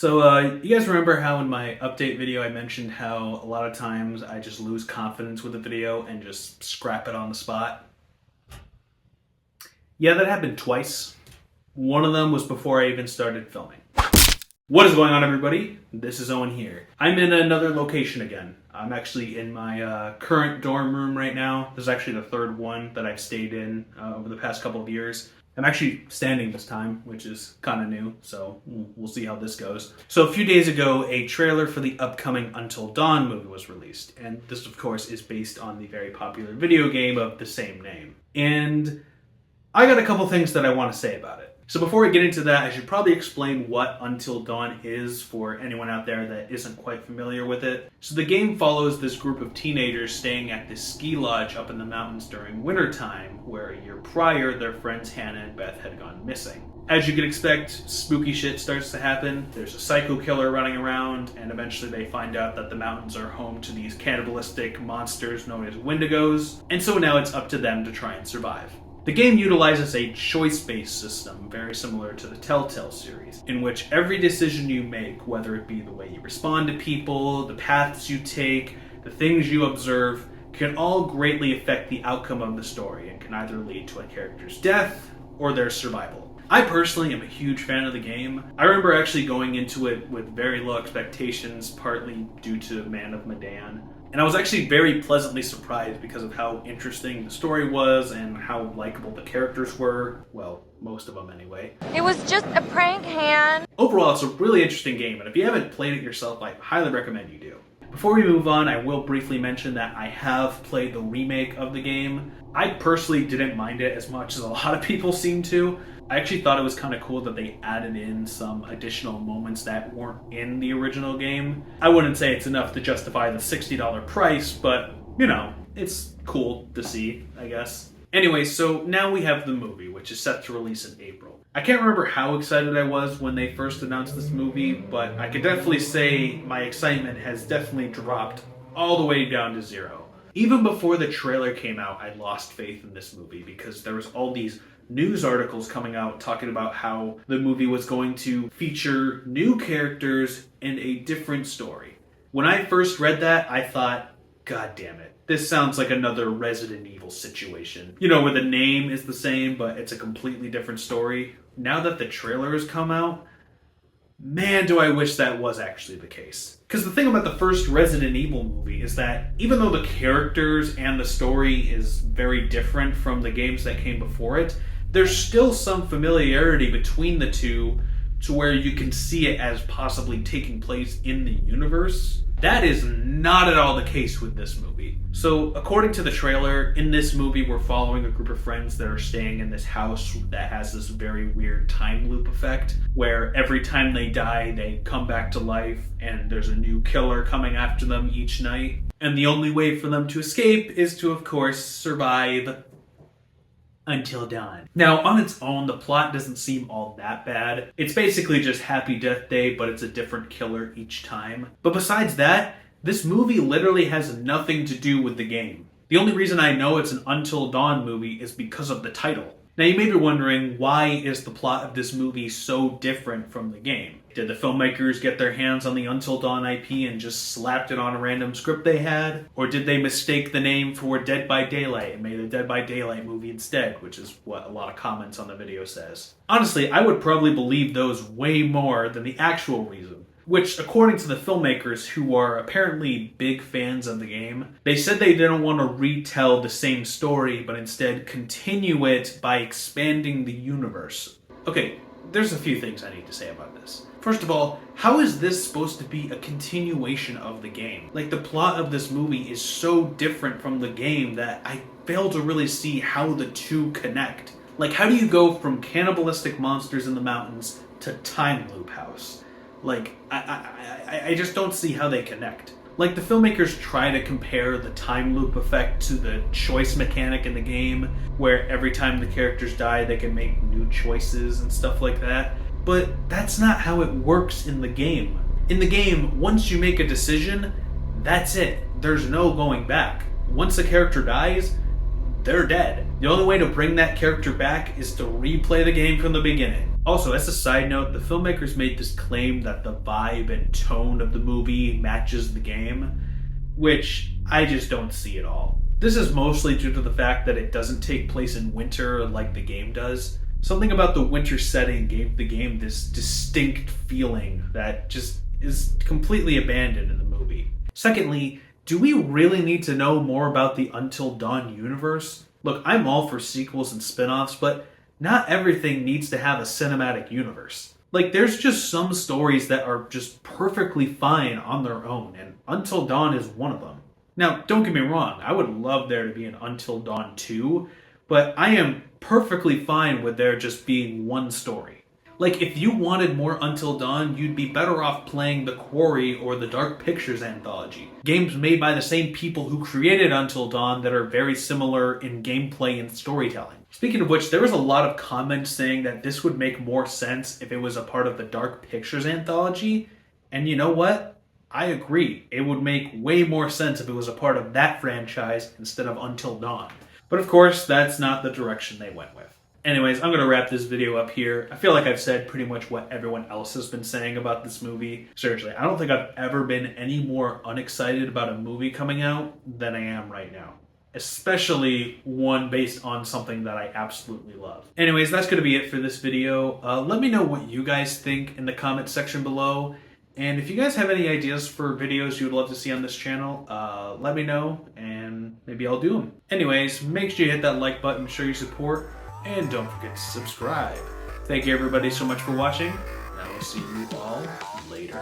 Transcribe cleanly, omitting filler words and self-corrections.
You guys remember how in my update video I mentioned how a lot of times I just lose confidence with a video and just scrap it on the spot? Yeah, that happened twice. One of them was before I even started filming. What is going on, everybody? This is Owen here. I'm in another location again. I'm actually in my current dorm room right now. This is actually the third one that I've stayed in over the past couple of years. I'm actually standing this time, which is kind of new, so we'll see how this goes. So a few days ago, a trailer for the upcoming Until Dawn movie was released, and this, of course, is based on the very popular video game of the same name. And I got a couple things that I want to say about it. So before we get into that, I should probably explain what Until Dawn is for anyone out there that isn't quite familiar with it. So the game follows this group of teenagers staying at this ski lodge up in the mountains during wintertime, where a year prior their friends Hannah and Beth had gone missing. As you could expect, spooky shit starts to happen. There's a psycho killer running around, and eventually they find out that the mountains are home to these cannibalistic monsters known as Wendigos, and so now it's up to them to try and survive. The game utilizes a choice-based system very similar to the Telltale series, in which every decision you make, whether it be the way you respond to people, the paths you take, the things you observe, can all greatly affect the outcome of the story and can either lead to a character's death or their survival. I personally am a huge fan of the game. I remember actually going into it with very low expectations, partly due to Man of Medan. And I was actually very pleasantly surprised because of how interesting the story was and how likable the characters were. Well, most of them anyway. It was just a prank, Han. Overall, it's a really interesting game, and if you haven't played it yourself, I highly recommend you do. Before we move on, I will briefly mention that I have played the remake of the game. I personally didn't mind it as much as a lot of people seem to. I actually thought it was kind of cool that they added in some additional moments that weren't in the original game. I wouldn't say it's enough to justify the $60 price, but, you know, it's cool to see, I guess. Anyway, so now we have the movie, which is set to release in April. I can't remember how excited I was when they first announced this movie, but I could definitely say my excitement has definitely dropped all the way down to zero. Even before the trailer came out, I lost faith in this movie because there was all these news articles coming out talking about how the movie was going to feature new characters and a different story. When I first read that, I thought, God damn it, this sounds like another Resident Evil situation. You know, where the name is the same, but it's a completely different story. Now that the trailer has come out, man, do I wish that was actually the case. Because the thing about the first Resident Evil movie is that even though the characters and the story is very different from the games that came before it, there's still some familiarity between the two to where you can see it as possibly taking place in the universe. That is not at all the case with this movie. So, according to the trailer, in this movie we're following a group of friends that are staying in this house that has this very weird time loop effect, where every time they die, they come back to life, and there's a new killer coming after them each night. And the only way for them to escape is to, of course, survive until dawn. Now, on its own, the plot doesn't seem all that bad. It's basically just Happy Death Day, but it's a different killer each time. But besides that, this movie literally has nothing to do with the game. The only reason I know it's an Until Dawn movie is because of the title. Now, you may be wondering, why is the plot of this movie so different from the game? Did the filmmakers get their hands on the Until Dawn IP and just slapped it on a random script they had? Or did they mistake the name for Dead by Daylight and made a Dead by Daylight movie instead, which is what a lot of comments on the video says? Honestly, I would probably believe those way more than the actual reason. Which, according to the filmmakers, who are apparently big fans of the game, they said they didn't want to retell the same story, but instead continue it by expanding the universe. Okay, there's a few things I need to say about this. First of all, how is this supposed to be a continuation of the game? Like, the plot of this movie is so different from the game that I fail to really see how the two connect. Like, how do you go from cannibalistic monsters in the mountains to time loop house? Like, I just don't see how they connect. Like, the filmmakers try to compare the time loop effect to the choice mechanic in the game, where every time the characters die, they can make new choices and stuff like that. But that's not how it works in the game. In the game, once you make a decision, that's it. There's no going back. Once a character dies, they're dead. The only way to bring that character back is to replay the game from the beginning. Also, as a side note, the filmmakers made this claim that the vibe and tone of the movie matches the game, which I just don't see at all. This is mostly due to the fact that it doesn't take place in winter like the game does. Something about the winter setting gave the game this distinct feeling that just is completely abandoned in the movie. Secondly, do we really need to know more about the Until Dawn universe? Look, I'm all for sequels and spin-offs, but not everything needs to have a cinematic universe. Like, there's just some stories that are just perfectly fine on their own, and Until Dawn is one of them. Now, don't get me wrong, I would love there to be an Until Dawn 2, but I am perfectly fine with there just being one story. Like, if you wanted more Until Dawn, you'd be better off playing The Quarry or the Dark Pictures anthology. Games made by the same people who created Until Dawn that are very similar in gameplay and storytelling. Speaking of which, there was a lot of comments saying that this would make more sense if it was a part of the Dark Pictures anthology, and you know what? I agree. It would make way more sense if it was a part of that franchise instead of Until Dawn. But of course, that's not the direction they went with. Anyways, I'm going to wrap this video up here. I feel like I've said pretty much what everyone else has been saying about this movie. Seriously, I don't think I've ever been any more unexcited about a movie coming out than I am right now. Especially one based on something that I absolutely love. Anyways, that's going to be it for this video. Let me know what you guys think in the comment section below. And if you guys have any ideas for videos you would love to see on this channel, let me know and maybe I'll do them. Anyways, make sure you hit that like button, show your support. And don't forget to subscribe. Thank you everybody so much for watching, and I will see you all later.